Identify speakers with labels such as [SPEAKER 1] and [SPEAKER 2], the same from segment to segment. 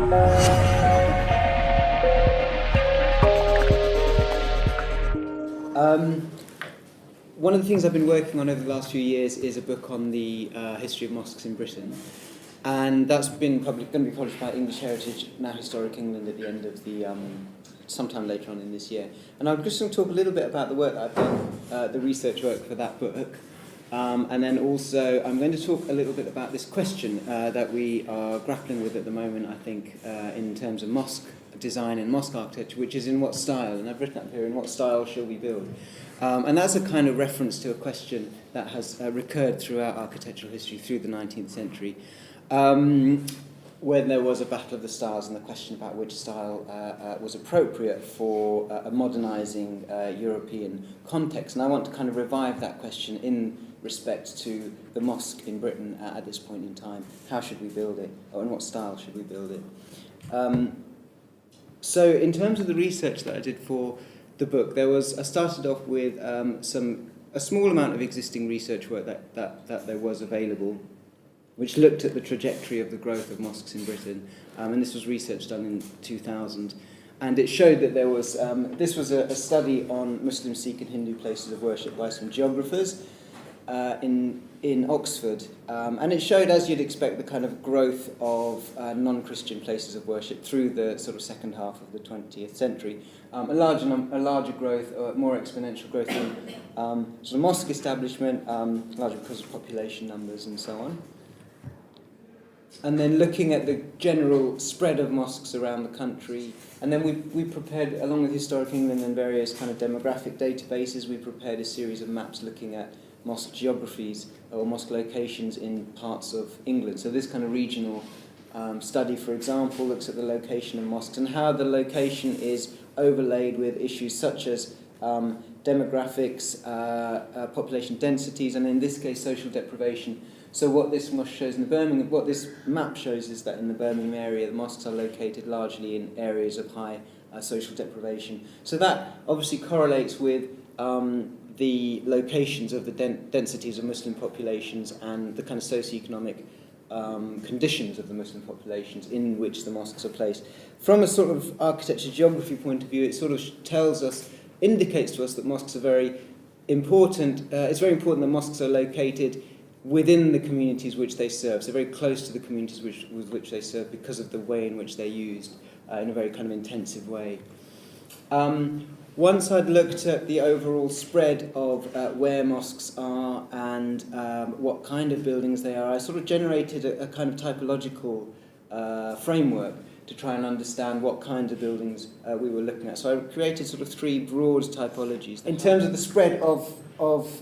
[SPEAKER 1] One of the things I've been working on over the last few years is a book on the history of mosques in Britain. And that's been going to be published by English Heritage, now Historic England, at the end of the, sometime later on in this year. And I'm just going to talk a little bit about the work that I've done, the research work for that book. And then also I'm going to talk a little bit about this question that we are grappling with at the moment, I think, in terms of mosque design and mosque architecture, which is in what style, and I've written up here, in what style shall we build? And that's a kind of reference to a question that has recurred throughout architectural history through the 19th century, when there was a battle of the styles and the question about which style was appropriate for a modernising European context. And I want to kind of revive that question in respect to the mosque in Britain at this point in time. How should we build it, or in what style should we build it? So in terms of the research that I did for the book, I started off with a small amount of existing research work that there was available, which looked at the trajectory of the growth of mosques in Britain, and this was research done in 2000, and it showed that there was, this was a study on Muslim, Sikh and Hindu places of worship by some geographers in Oxford, and it showed, as you'd expect, the kind of growth of non-Christian places of worship through the sort of second half of the 20th century. A larger growth, more exponential growth in sort of mosque establishment, larger because of population numbers and so on. And then looking at the general spread of mosques around the country, and then we prepared, along with Historic England and various kind of demographic databases, we prepared a series of maps looking at mosque geographies or mosque locations in parts of England. So this kind of regional study, for example, looks at the location of mosques and how the location is overlaid with issues such as demographics, population densities, and in this case, social deprivation. So what this mosque shows in the Birmingham, what this map shows is that in the Birmingham area, the mosques are located largely in areas of high social deprivation. So that obviously correlates with the locations of the densities of Muslim populations and the kind of socioeconomic conditions of the Muslim populations in which the mosques are placed. From a sort of architecture geography point of view, it sort of indicates to us that mosques are very important. It's very important that mosques are located within the communities which they serve, so very close to the communities with which they serve because of the way in which they're used in a very kind of intensive way. Once I'd looked at the overall spread of where mosques are and what kind of buildings they are, I sort of generated a kind of typological framework to try and understand what kind of buildings we were looking at. So I created sort of three broad typologies. In terms of the spread of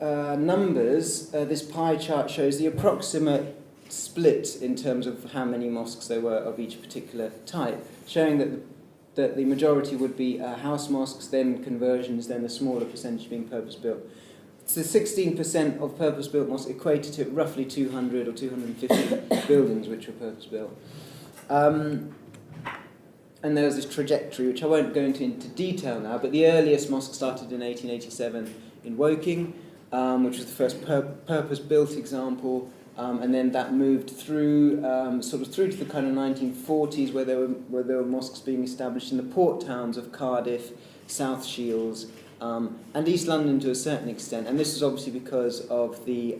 [SPEAKER 1] numbers, this pie chart shows the approximate split in terms of how many mosques there were of each particular type, showing that the majority would be house mosques, then conversions, then the smaller percentage being purpose-built. So 16% of purpose-built mosques equated to roughly 200 or 250 buildings which were purpose-built. And there was this trajectory, which I won't go into detail now, but the earliest mosque started in 1887 in Woking, which was the first purpose-built example, and then that moved through, sort of through to the kind of 1940s, where there were mosques being established in the port towns of Cardiff, South Shields, and East London to a certain extent. And this is obviously because of the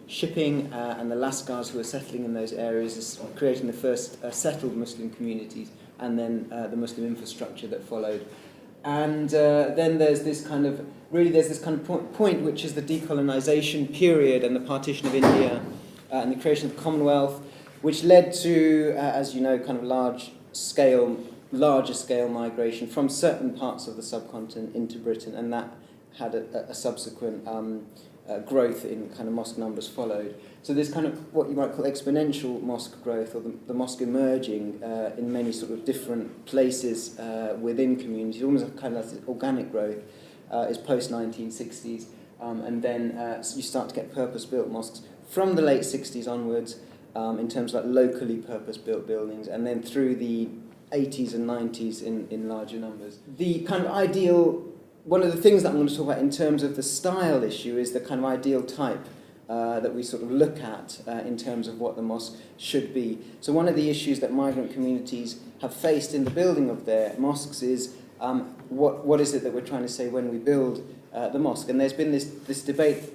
[SPEAKER 1] shipping and the Lascars who were settling in those areas, creating the first settled Muslim communities, and then the Muslim infrastructure that followed. And then there's this kind of point which is the decolonization period and the partition of India and the creation of the Commonwealth, which led to, as you know, kind of larger scale migration from certain parts of the subcontinent into Britain, and that had a subsequent growth in kind of mosque numbers followed. So there's kind of what you might call exponential mosque growth, or the mosque emerging in many sort of different places within communities, almost kind of like organic growth, is post-1960s. And then you start to get purpose-built mosques from the late 60s onwards, in terms of like locally purpose-built buildings, and then through the 80s and 90s in larger numbers. The kind of ideal, one of the things that I'm going to talk about in terms of the style issue is the kind of ideal type that we sort of look at in terms of what the mosque should be. So one of the issues that migrant communities have faced in the building of their mosques is what is it that we're trying to say when we build the mosque? And there's been this debate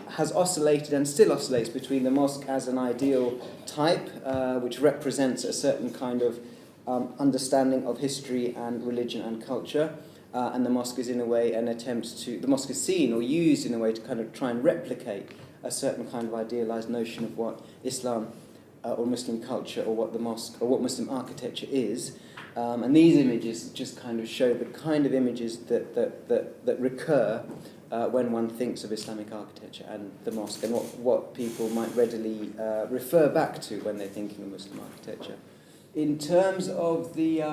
[SPEAKER 1] has oscillated and still oscillates between the mosque as an ideal type, which represents a certain kind of understanding of history and religion and culture, and the mosque is in a way an attempt to, the mosque is seen or used in a way to kind of try and replicate a certain kind of idealized notion of what Islam or Muslim culture or what the mosque or what Muslim architecture is. And these images just kind of show the kind of images that recur when one thinks of Islamic architecture and the mosque, and what people might readily refer back to when they're thinking of Muslim architecture. In terms of the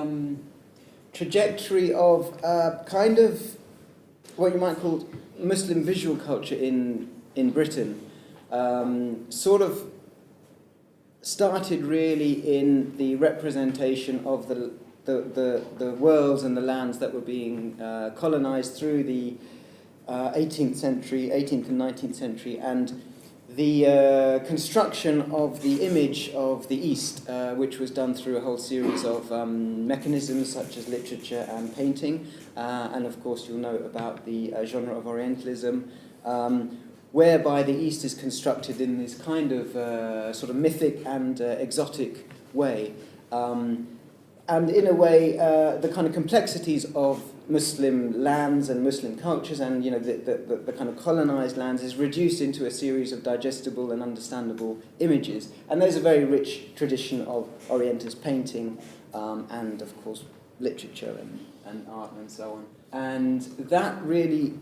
[SPEAKER 1] trajectory of kind of what you might call Muslim visual culture in Britain, sort of started really in the representation of the worlds and the lands that were being colonized through the 18th and 19th century, and the construction of the image of the East, which was done through a whole series of mechanisms such as literature and painting, and of course you'll know about the genre of Orientalism, whereby the East is constructed in this kind of sort of mythic and exotic way. And in a way, the kind of complexities of Muslim lands and Muslim cultures and the kind of colonized lands is reduced into a series of digestible and understandable images. And there's a very rich tradition of Orientalist painting and, of course, literature and art and so on. And that really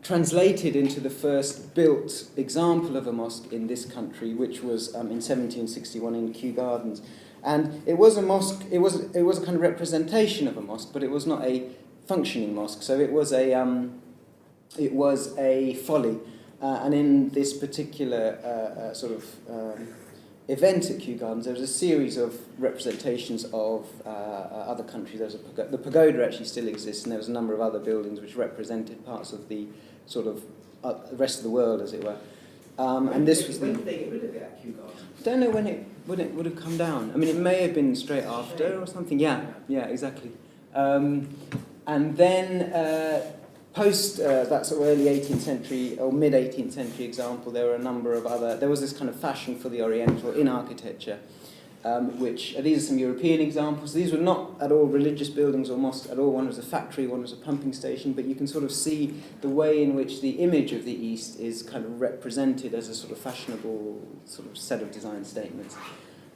[SPEAKER 1] translated into the first built example of a mosque in this country, which was in 1761 in Kew Gardens. And it was a mosque. It was a kind of representation of a mosque, but it was not a functioning mosque. So it was a folly. And in this particular sort of event at Kew Gardens, there was a series of representations of other countries. There was the pagoda actually still exists, and there was a number of other buildings which represented parts of the sort of the rest of the world, as it were. And this was
[SPEAKER 2] when did they get rid of it at Kew Gardens?
[SPEAKER 1] I don't know when it would have come down. I mean, it may have been straight after or something. Yeah, exactly. And then post that sort of early 18th century or mid 18th century example, there were a number of other. There was this kind of fashion for the Oriental in architecture, which these are some European examples. These were not at all religious buildings or mosques at all. One was a factory, one was a pumping station, but you can sort of see the way in which the image of the East is kind of represented as a sort of fashionable sort of set of design statements.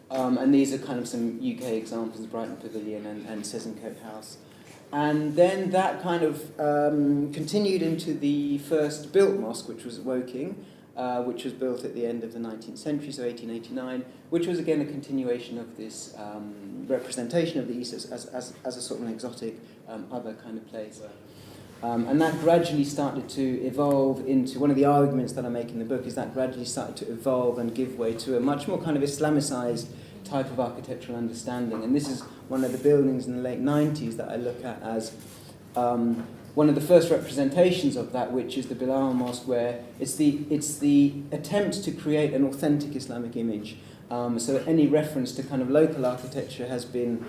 [SPEAKER 1] And these are kind of some UK examples, the Brighton Pavilion and Sezencote House. And then that kind of continued into the first built mosque, which was at Woking, which was built at the end of the 19th century, so 1889, which was again a continuation of this representation of the East as a sort of an exotic other kind of place. And that gradually started to evolve into, one of the arguments that I make in the book is that gradually started to evolve and give way to a much more kind of Islamicized type of architectural understanding. And this is one of the buildings in the late 90s that I look at as one of the first representations of that, which is the Bilal Mosque, where it's the attempt to create an authentic Islamic image. So any reference to kind of local architecture has been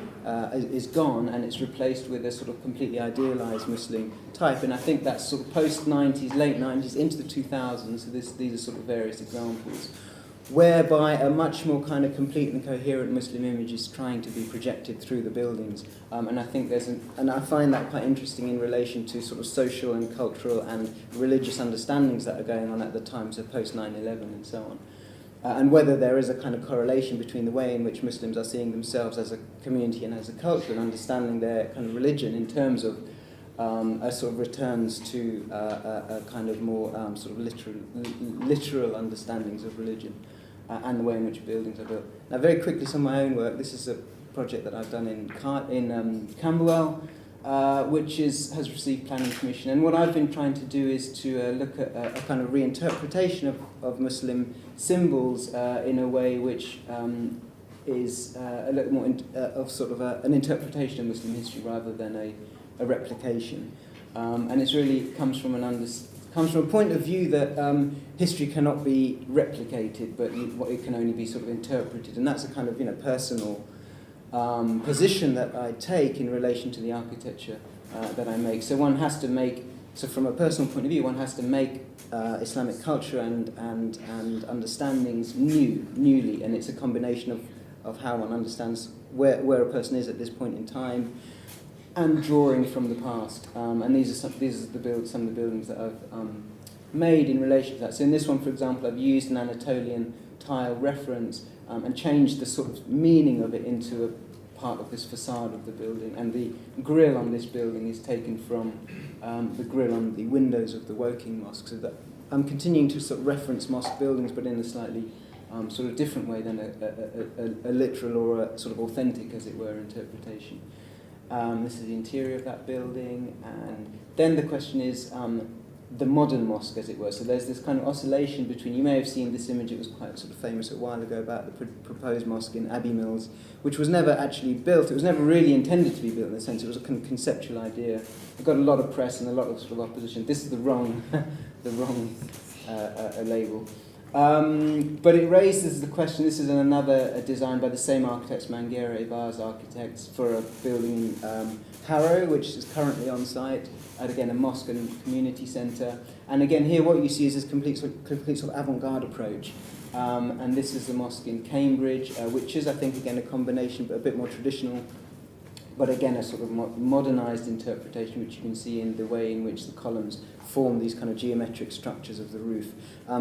[SPEAKER 1] is gone, and it's replaced with a sort of completely idealized Muslim type. And I think that's sort of post-90s, late 90s, into the 2000s. So these are sort of various examples, whereby a much more kind of complete and coherent Muslim image is trying to be projected through the buildings. And I think and I find that quite interesting in relation to sort of social and cultural and religious understandings that are going on at the time, so post 9/11 and so on. And whether there is a kind of correlation between the way in which Muslims are seeing themselves as a community and as a culture and understanding their kind of religion in terms of a sort of returns to a kind of more sort of literal understandings of religion and the way in which buildings are built. Now, very quickly, some of my own work. This is a project that I've done in Camberwell, which has received planning permission. And what I've been trying to do is to look at a kind of reinterpretation of Muslim symbols in a way which is a little more of sort of an interpretation of Muslim history rather than a replication. And it's really comes from comes from a point of view that history cannot be replicated, but it can only be sort of interpreted, and that's a kind of personal position that I take in relation to the architecture that I make. So one has to make, so from a personal point of view, one has to make Islamic culture and understandings newly, and it's a combination of how one understands where a person is at this point in time, and drawing from the past. And these are some of the buildings that I've made in relation to that. So in this one, for example, I've used an Anatolian tile reference and changed the sort of meaning of it into a part of this facade of the building. And the grille on this building is taken from the grille on the windows of the Woking Mosque. So that I'm continuing to sort of reference mosque buildings, but in a slightly sort of different way than a literal or a sort of authentic, as it were, interpretation. This is the interior of that building, and then the question is the modern mosque, as it were. So there's this kind of oscillation between, you may have seen this image, it was quite sort of famous a while ago, about the proposed mosque in Abbey Mills, which was never actually built. It was never really intended to be built in a sense. It was a kind of conceptual idea. It got a lot of press and a lot of sort of opposition. This is the wrong label. But it raises the question, this is another design by the same architects, Manguera Ibar's architects, for a building in Harrow, which is currently on site, and again a mosque and community centre. And again here what you see is this complete sort of avant-garde approach. And this is the mosque in Cambridge, which is, I think, again a combination, but a bit more traditional, but again a sort of modernised interpretation, which you can see in the way in which the columns form these kind of geometric structures of the roof.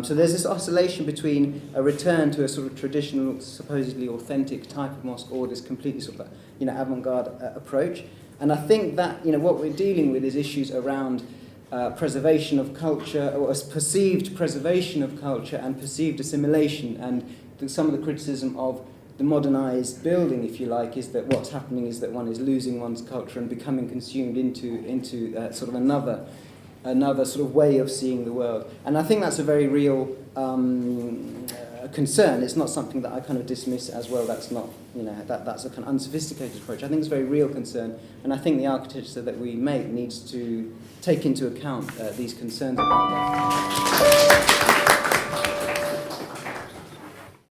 [SPEAKER 1] So there's this oscillation between a return to a sort of traditional, supposedly authentic type of mosque, or this completely sort of avant-garde approach. And I think that what we're dealing with is issues around preservation of culture, or a perceived preservation of culture and perceived assimilation. And some of the criticism of the modernised building, if you like, is that what's happening is that one is losing one's culture and becoming consumed into sort of another sort of way of seeing the world. And I think that's a very real concern. It's not something that I kind of dismiss as, well, that's not, that's a kind of unsophisticated approach. I think it's a very real concern, and I think the architecture that we make needs to take into account these concerns about that.